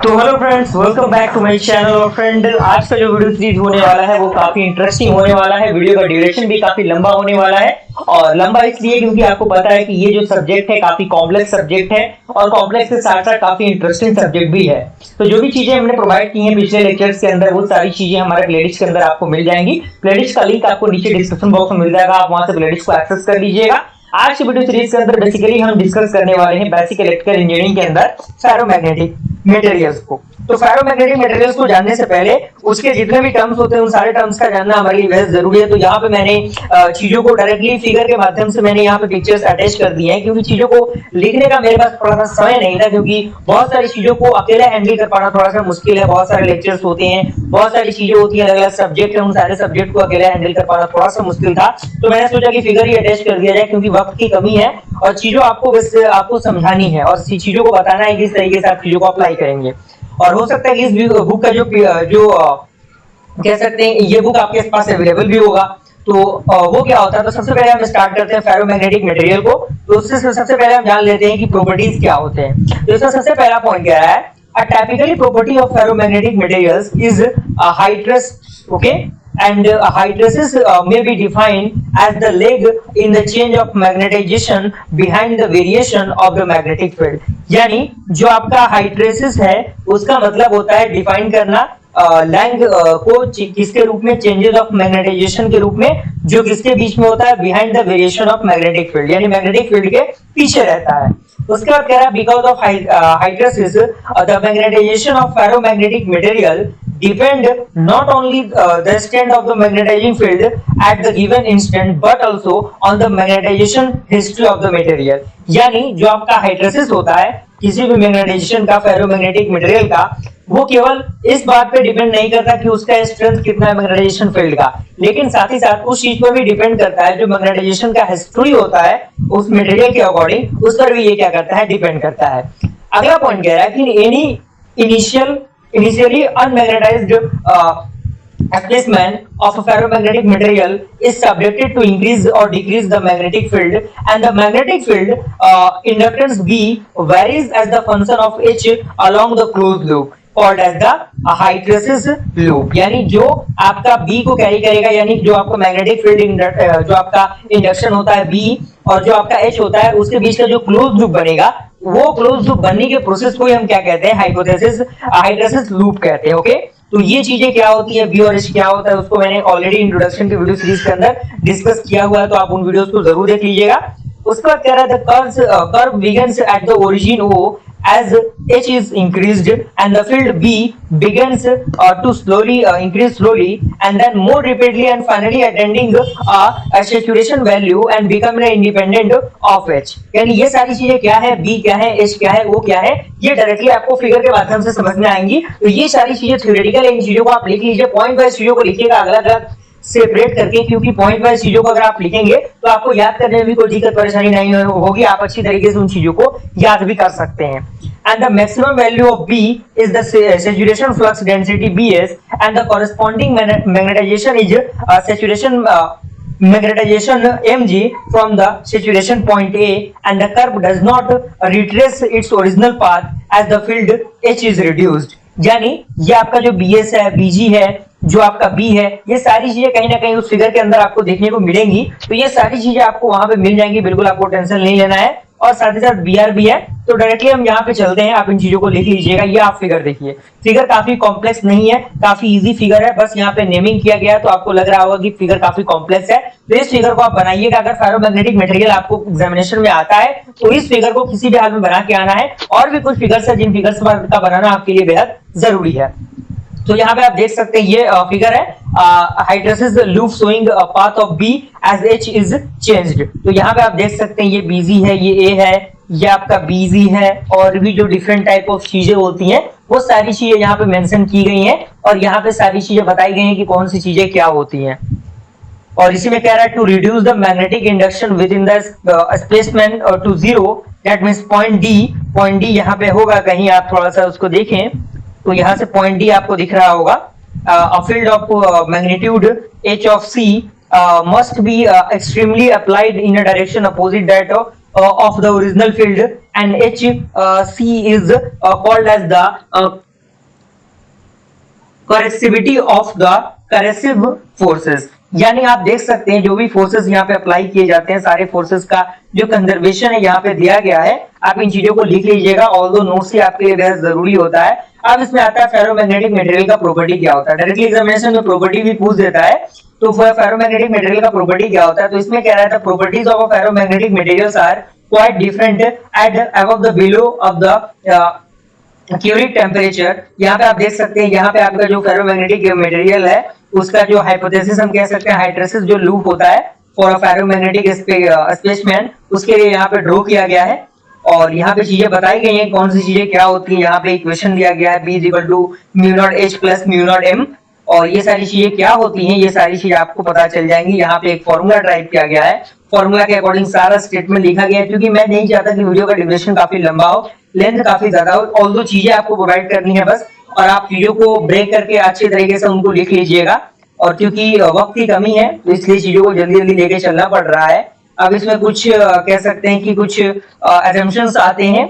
तो hello friends, welcome back to my channel. और friend, आज का जो वीडियो सीरीज होने वाला है वो काफी इंटरेस्टिंग होने वाला है। वीडियो का ड्यूरेशन भी काफी लंबा होने वाला है, और लंबा इसलिए क्योंकि आपको पता है कि ये जो सब्जेक्ट है काफी कॉम्प्लेक्स सब्जेक्ट है, और कॉम्प्लेक्स के साथ साथ काफी इंटरेस्टिंग सब्जेक्ट भी है। तो जो भी चीजें हमने प्रोवाइड की हैं पिछले लेक्चर्स के अंदर, वो सारी चीजें हमारे प्लेलिस्ट के अंदर आपको मिल जाएंगी। प्लेलिस्ट का लिंक आपको नीचे डिस्क्रिप्शन बॉक्स में मिल जाएगा, आप वहां से प्लेलिस्ट को एक्सेस कर लीजिएगा। आज की वीडियो सीरीज के अंदर बेसिकली हम डिस्कस करने वाले हैं बेसिक इलेक्ट्रिकल इंजीनियरिंग के अंदर फेरोमैग्नेटिक मटेरियल्स को। तो फेरोमैग्नेटिक मटेरियल्स को जानने से पहले उसके जितने भी टर्म्स होते हैं उन सारे टर्म्स का जानना हमारे लिए बेहद जरूरी है। तो यहाँ पे मैंने चीजों को डायरेक्टली फिगर के माध्यम से मैंने यहाँ पे पिक्चर्स अटैच कर दिए हैं, क्योंकि चीजों को लिखने का मेरे पास थोड़ा सा समय नहीं था, क्योंकि बहुत सारी चीजों को अकेला हैंडल कर पाना थोड़ा सा मुश्किल है। बहुत सारे लेक्चर्स होते हैं, बहुत सारी चीजें होती है, अलग अलग सब्जेक्ट है, उन सारे सब्जेक्ट को अकेला हैंडल कर पाना थोड़ा सा मुश्किल था। तो मैंने सोचा कि फिगर ही अटैच कर दिया जाए, क्योंकि वक्त की कमी है और चीजों आपको समझानी है और चीजों को बताना है किस तरीके से आप चीजों को अप्लाई करेंगे। और हो सकता है कि इस बुक का जो कह सकते हैं ये बुक आपके पास अवेलेबल भी होगा। तो वो क्या होता है, तो सबसे पहले हम स्टार्ट करते हैं फेरोमैग्नेटिक मटेरियल को। तो उससे सबसे पहले हम जान लेते हैं कि प्रॉपर्टीज क्या होते हैं। तो इसका सबसे पहला पॉइंट क्या है, a typically property of ferromagnetic materials is a hydrous, okay, and hydraulics may be defined as the lag in the change of magnetization behind the variation of the magnetic field। यानी जो आपका हाइड्रेसिस है उसका मतलब होता है डिफाइन करना Lang को किसके रूप में, चेंजेस ऑफ मैग्नेटाइजेशन के रूप में, जो किसके बीच में होता है, behind the variation of magnetic field, यानी मैग्नेटिक फील्ड के पीछे रहता है। उसके बाद कह रहा है because of hysteresis the magnetization of ferromagnetic material depend not only the extent of the magnetizing field at the given instant but also on the magnetization history of the material। यानी जो आपका हाइड्रेसिस होता है किसी भी मैग्नेटाइजेशन का, ferromagnetic material का, वो केवल इस बात पे डिपेंड नहीं करता कि उसका स्ट्रेंथ कितना है मैग्नेटाइजेशन फील्ड का, लेकिन साथ ही साथ उस चीज पर भी डिपेंड करता है जो मैग्नेटाइजेशन का हिस्ट्री होता है उस मटेरियल के अकॉर्डिंग, उस पर भी ये क्या करता है, डिपेंड करता है। अगला पॉइंट कह रहा है कि any initially unmagnetized placement of a ferromagnetic material is subjected to increase or decrease the magnetic field, and the magnetic field inductance B varies as the function of H along the closed loop called as the hysteresis loop। यानी जो आपका B को carry करेगा, यानी जो आपका magnetic field जो आपका इंडक्शन होता है B और जो आपका H होता है, उसके बीच का जो क्लोज लूप बनेगा, वो क्लोज लूप बनने के प्रोसेस को ही हम क्या कहते हैं, हाइड्रेसिस लूप कहते हैं। ओके, तो ये चीजें क्या होती है, बी और एच क्या होता है, उसको मैंने ऑलरेडी इंट्रोडक्शन के वीडियो सीरीज के अंदर डिस्कस किया हुआ है, तो आप उन वीडियोस को जरूर देख लीजिएगा। उसके बाद कह रहा है curve begins at the origin O as H is increased and the field B begins to slowly increase slowly and then more rapidly and finally attaining a saturation value and becoming independent of H। यानी ये सारी चीजें क्या है, B क्या है, H क्या है, O क्या है, ये डायरेक्टली आपको फिगर के माध्यम से समझ में आएंगी। तो ये सारी चीजें थ्योरेटिकल, इन चीजों को आप लिख लीजिए, पॉइंट वाइज चीजों को लिखिएगा अलग अलग सेपरेट करके, क्योंकि पॉइंट वाइज चीजों को अगर आप लिखेंगे तो आपको याद करने में भी कोई दिक्कत परेशानी नहीं होगी, आप अच्छी तरीके से उन चीजों को याद भी कर सकते हैं। And the maximum value of B is the saturation flux density Bs and the corresponding magnetization is saturation magnetization Mg from the saturation point A, and the curve does not retrace its original path as the field H is reduced। यानी ये आपका जो Bs है, Bg है, जो आपका B है, ये सारी चीजें कहीं ना कहीं उस फिगर के अंदर आपको देखने को मिलेंगी। तो ये सारी चीजें आपको वहां पे मिल जाएंगी, बिल्कुल आपको टेंशन नहीं लेना है। और साथ ही साथ BR भी है। तो डायरेक्टली हम यहाँ पे चलते हैं, आप इन चीजों को लिख लीजिएगा। ये आप फिगर देखिए, फिगर काफी कॉम्प्लेक्स नहीं है, काफी इजी फिगर है, बस यहाँ पे नेमिंग किया गया है, तो आपको लग रहा होगा कि फिगर काफी कॉम्प्लेक्स है। तो इस फिगर को आप बनाइएगा। अगर फेरोमैग्नेटिक मटेरियल आपको एग्जामिनेशन में आता है तो इस फिगर को किसी भी हाल में बना के आना है। और भी कुछ फिगर्स है जिन फिगर्स का बनाना आपके लिए बेहद जरूरी है। तो यहाँ पे आप देख सकते हैं ये फिगर है, hysteresis loop showing path of B as H is changed। तो यहाँ पे आप देख सकते हैं ये BG है, ये A है, ये आपका BG है, और भी जो डिफरेंट टाइप ऑफ चीजें होती हैं वो सारी चीजें यहाँ पे मेंशन की गई हैं, और यहाँ पे सारी चीजें बताई गई हैं कि कौन सी चीजें क्या होती हैं। और इसी में कह रहा है to reduce the magnetic induction within the specimen to zero, that means point D यहाँ पे होगा कहीं, आप थोड़ा सा उसको देखें तो यहाँ से पॉइंट डी आपको दिख रहा होगा। A field of magnitude H of C must be extremely applied in a direction opposite that of the original field, and H C is called as the coercivity of the coercive forces, यानी आप देख सकते हैं जो भी forces यहाँ पे apply किए जाते हैं, सारे फोर्सेस का जो कंजर्वेशन है यहाँ पे दिया गया है। आप इन चीजों को लिख लीजिएगा, ऑल्दो नोट्स ही आपके लिए बेहद जरूरी होता है। अब इसमें आता है फेरोमैग्नेटिक मटेरियल का प्रॉपर्टी क्या होता है। डायरेक्टली एग्जामिनेशन में प्रॉपर्टी भी पूछ देता है, तो फेरोमैग्नेटिक मटेरियल का प्रॉपर्टी क्या होता है। तो इसमें कह रहा था properties of a ferromagnetic materials are quite different at above the below of the Curie temperature. यहाँ पे आप देख सकते हैं, यहाँ पे आपका जो फेरोमैग्नेटिक मटेरियल है उसका जो हाइपोथेसिस हम कह सकते हैं, हाइड्रोसिस जो लूप होता है फॉर अ फेरोमैग्नेटिक स्पेसमैन, उसके लिए यहाँ पे ड्रॉ किया गया है। और यहाँ पे चीजें बताई गई हैं, कौन सी चीजें क्या होती है। यहाँ पे इक्वेशन दिया गया है B equal to mu naught H plus mu naught M, और ये सारी चीजें क्या होती हैं, ये सारी चीजें आपको पता चल जाएंगी। यहाँ पे एक फॉर्मूला ड्राइव किया गया है, फॉर्मूला के अकॉर्डिंग सारा स्टेटमेंट लिखा गया है, क्योंकि मैं नहीं चाहता कि वीडियो का ड्यूरेशन काफी लंबा हो, लेंथ काफी ज्यादा हो। ऑल दो चीजें आपको प्रोवाइड करनी है बस, और आप चीजों को ब्रेक करके अच्छी तरीके से उनको लिख लीजिएगा। और क्योंकि वक्त की कमी है तो इसलिए चीजों को जल्दी जल्दी लेके चलना पड़ रहा है। अब इसमें कुछ कह सकते हैं कि कुछ असम्पशंस आते हैं,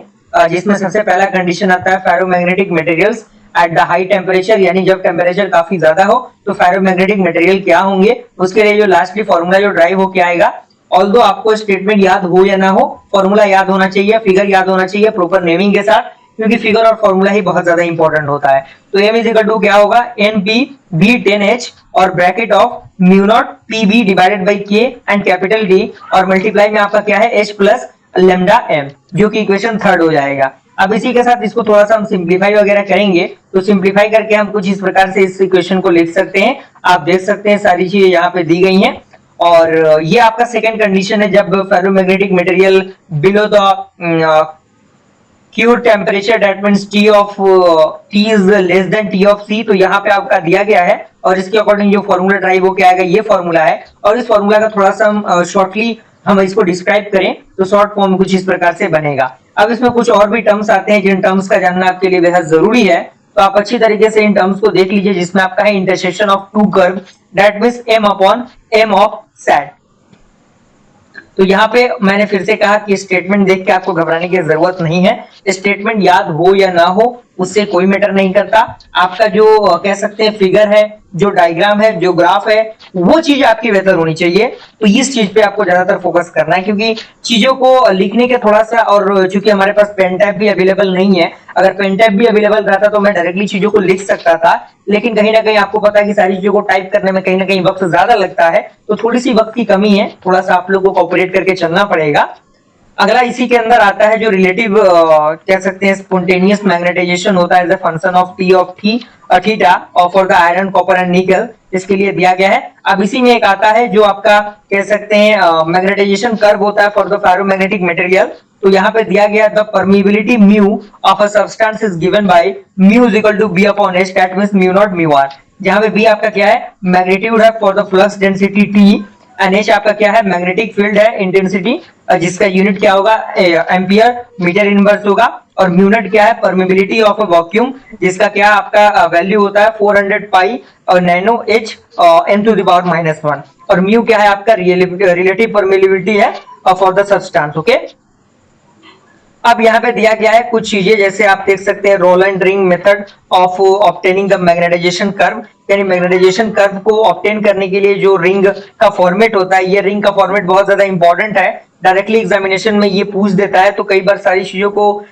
जिसमें सबसे पहला कंडीशन आता है ferromagnetic materials at the high temperature, यानी जब टेम्परेचर काफी ज्यादा हो तो फेरोमैग्नेटिक मटेरियल क्या होंगे। उसके लिए जो लास्टली फॉर्मूला जो ड्राइव होके आएगा, ऑल्दो आपको स्टेटमेंट याद हो या ना हो, फॉर्मूला याद होना चाहिए, फिगर याद होना चाहिए प्रॉपर नेमिंग के साथ, क्योंकि फिगर और फॉर्मूला ही बहुत ज्यादा इंपॉर्टेंट होता है। तो m इज इक्वल टू क्या होगा, NP B10H और bracket of mu naught PB divided by K and capital D, और मल्टीप्लाई में आपका क्या है H प्लस लेमडा M, जो कि इक्वेशन थर्ड हो जाएगा। अब इसी के साथ इसको थोड़ा सा हम सिंप्लीफाई वगैरह करेंगे, तो सिंप्लीफाई करके हम कुछ इस प्रकार से इस इक्वेशन को लिख सकते हैं। आप देख सकते हैं सारी चीजें यहाँ पे दी गई हैं, और ये आपका सेकंड कंडीशन है, जब ferromagnetic material below the Q temperature that means T is less than T of C, तो यहाँ पे आपका दिया गया है, और इसके अकॉर्डिंग जो फॉर्मूला ड्राइव होके आएगा ये फॉर्मूला है। और इस फॉर्मूला का थोड़ा सा हम शॉर्टली हम इसको डिस्क्राइब करें तो शॉर्ट फॉर्म कुछ इस प्रकार से बनेगा। अब इसमें कुछ और भी टर्म्स आते हैं जिन टर्म्स का जानना आपके लिए बेहद जरूरी है, तो आप अच्छी तरीके से इन टर्म्स को देख लीजिए, जिसमें आपका है intersection of two curve that means M upon M of sat. तो यहाँ पे मैंने फिर से कहा कि स्टेटमेंट देख के आपको घबराने की जरूरत नहीं है। स्टेटमेंट याद हो या ना हो उससे कोई मैटर नहीं करता, आपका जो कह सकते हैं फिगर है, जो डायग्राम है, जो ग्राफ है, वो चीज आपकी बेहतर होनी चाहिए। तो इस चीज पे आपको ज्यादातर फोकस करना है, क्योंकि चीजों को लिखने के थोड़ा सा, और चूंकि हमारे पास पेन टैब भी अवेलेबल नहीं है, अगर पेन टैब भी अवेलेबल रहता तो मैं डायरेक्टली चीजों को लिख सकता था, लेकिन कहीं ना कहीं आपको पता है कि सारी चीजों को टाइप करने में कहीं ना कहीं वक्त ज्यादा लगता है, तो थोड़ी सी वक्त की कमी है, थोड़ा सा आप लोगों को कोऑपरेट करके चलना पड़ेगा। अगला इसी के अंदर आता है जो रिलेटिव कह सकते हैं स्पॉन्टेनियस मैग्नेटाइजेशन होता है as a function of T of theta और for the iron copper and nickel, इसके लिए दिया गया है। अब इसी में एक आता है जो आपका कह सकते हैं मैग्नेटाइजेशन कर्व होता है फॉर द फेरोमैग्नेटिक मटेरियल। तो यहाँ पे दिया गया the permeability mu of a substance is given by mu is equal to B upon H that means mu naught mu r, जहाँ पे B आपका क्या है मैग्नीट्यूड है for the flux density T, and H आपका क्या है magnetic field है इंटेंसिटी, जिसका यूनिट क्या होगा एम्पियर मीटर इनवर्स होगा, और म्यू नॉट क्या है परमिबिलिटी ऑफ अ वैक्यूम, जिसका क्या आपका वैल्यू होता है 400 पाई और nano H m to the power -1, और म्यू क्या है आपका रिलेटिव परमिबिलिटी है फॉर द सब्सटेंस। ओके, अब यहाँ पे दिया गया है कुछ चीजें, जैसे आप देख सकते हैं Rowland ring method of obtaining the magnetization curve, यानी मैग्नेटाइजेशन कर्व को ऑब्टेन करने के लिए जो रिंग का फॉर्मेट होता है, ये रिंग का फॉर्मेट बहुत ज्यादा इंपॉर्टेंट है, डायरेक्टली एग्जामिनेशन में ये पूछ देता है। तो कई बार सारी चीजों को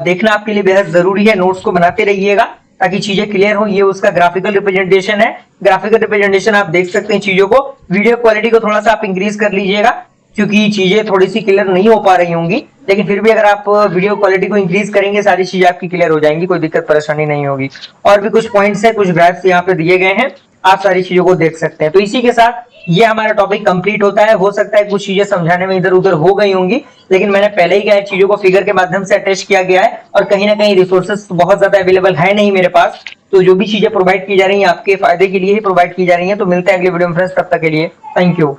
देखना आपके लिए बेहद जरूरी है, नोट्स को बनाते रहिएगा ताकि चीजें क्लियर हो। ये उसका ग्राफिकल रिप्रेजेंटेशन है, ग्राफिकल रिप्रेजेंटेशन आप देख सकते हैं चीजों को। वीडियो क्वालिटी को थोड़ा सा आप इंक्रीज कर लीजिएगा, क्योंकि चीजें थोड़ी सी क्लियर नहीं हो पा रही होंगी, लेकिन फिर भी अगर आप वीडियो क्वालिटी को इंक्रीज करेंगे सारी चीजें आपकी क्लियर हो जाएंगी, कोई दिक्कत परेशानी नहीं होगी। और भी कुछ पॉइंट्स है, कुछ ग्राफ्स यहाँ पे दिए गए हैं, आप सारी चीजों को देख सकते हैं। तो इसी के साथ ये हमारा टॉपिक कंप्लीट होता है। हो सकता है कुछ चीजें समझाने में इधर उधर हो गई होंगी, लेकिन मैंने पहले ही कहा चीजों को फिगर के माध्यम से अटैच किया गया है, और कहीं ना कहीं रिसोर्सेस बहुत ज्यादा अवेलेबल है नहीं मेरे पास, तो जो भी चीजें प्रोवाइड की जा रही है आपके फायदे के लिए ही प्रोवाइड की जा रही है। तो मिलते हैं अगले वीडियो में फ्रेंड्स, तब तक के लिए थैंक यू।